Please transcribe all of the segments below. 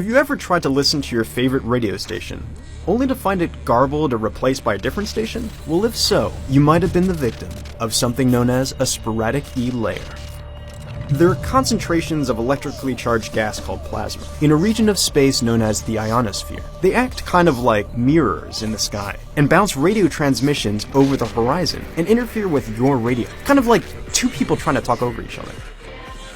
Have you ever tried to listen to your favorite radio station, only to find it garbled or replaced by a different station? Well, if so, you might have been the victim of something known as a sporadic E layer. There are concentrations of electrically charged gas called plasma in a region of space known as the ionosphere. They act kind of like mirrors in the sky and bounce radio transmissions over the horizon and interfere with your radio, kind of like two people trying to talk over each other.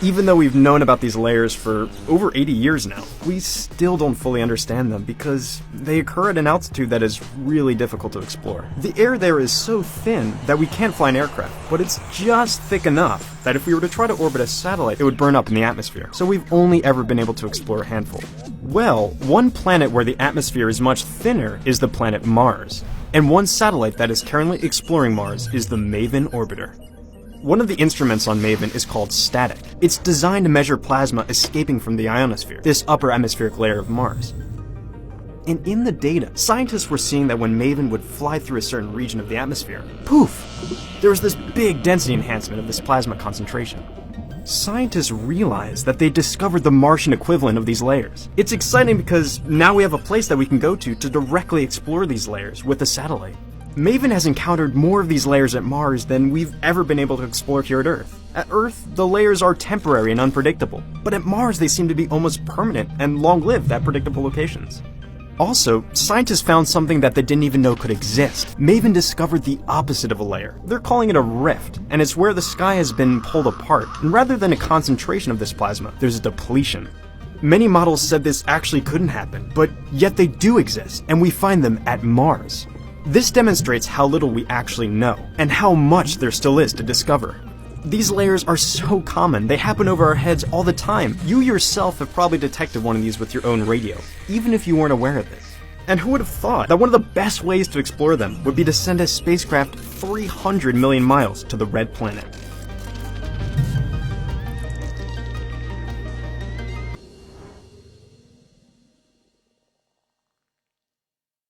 Even though we've known about these layers for over 80 years now, we still don't fully understand them because they occur at an altitude that is really difficult to explore. The air there is so thin that we can't fly an aircraft, but it's just thick enough that if we were to try to orbit a satellite, it would burn up in the atmosphere. So we've only ever been able to explore a handful. Well, one planet where the atmosphere is much thinner is the planet Mars, and one satellite that is currently exploring Mars is the MAVEN orbiter. One of the instruments on MAVEN is called STATIC. It's designed to measure plasma escaping from the ionosphere, this upper atmospheric layer of Mars. And in the data, scientists were seeing that when MAVEN would fly through a certain region of the atmosphere, poof, there was this big density enhancement of this plasma concentration. Scientists realized that they discovered the Martian equivalent of these layers. It's exciting because now we have a place that we can go to directly explore these layers with a satellite. MAVEN has encountered more of these layers at Mars than we've ever been able to explore here at Earth. At Earth, the layers are temporary and unpredictable, but at Mars they seem to be almost permanent and long-lived at predictable locations. Also, scientists found something that they didn't even know could exist. MAVEN discovered the opposite of a layer. They're calling it a rift, and it's where the sky has been pulled apart, and rather than a concentration of this plasma, there's a depletion. Many models said this actually couldn't happen, but yet they do exist, and we find them at Mars. This demonstrates how little we actually know, and how much there still is to discover. These layers are so common, they happen over our heads all the time. You yourself have probably detected one of these with your own radio, even if you weren't aware of it. And who would have thought that one of the best ways to explore them would be to send a spacecraft 300 million miles to the Red Planet?